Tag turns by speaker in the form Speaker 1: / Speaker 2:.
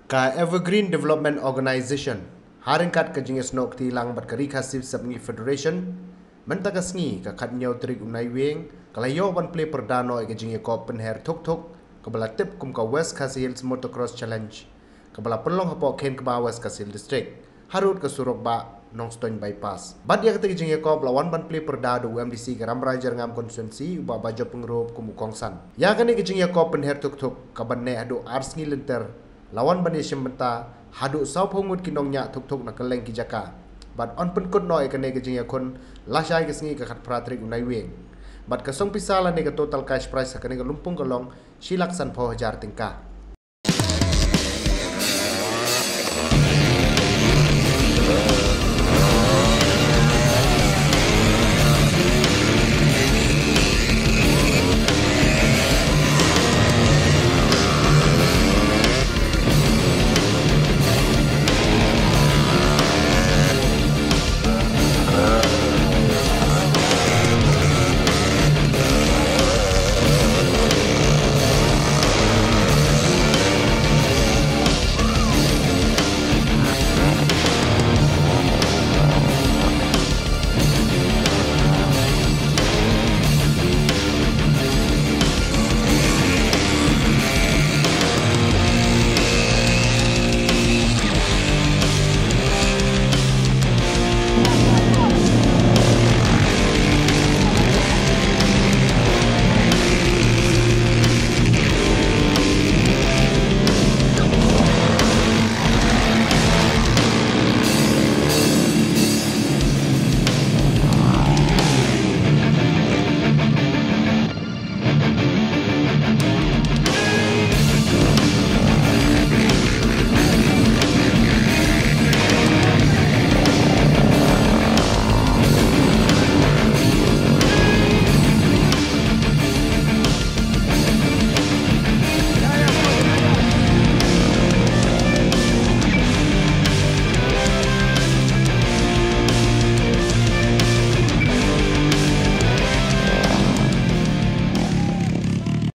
Speaker 1: Ka Evergreen Development Organization haringkat ka jinges nok ti lang bat kari kasif sabngi federation menta ka sngi ka khat nyau trik unai weng kalayo ban play perdano ka jinge ko penher thuk thuk ka bala tip kum ka West Khasi Hills Motocross Challenge ka bala penlong hapo ken ka ba West Khasi District harut ka surok ba Nongstoin bypass bad ya ka jinge ko lawan ban play perdado UMDC ka ramrajar ngam konstituensi uba bajo pengrop kum kongsan ya ka ni ka jinge ko penher thuk thuk ka ban ne adu ars ngi lenter lawan bani simbenta hadu sau phongut kinong nya thuk thuk na kaleng ki jaka but on pen kut noi kane ke jinga kon lashai ke sngi ka khat pratrik unai weng but ka song pisala ne ka total cash price ka ne ka lumpung kalong silak san 4000 tingka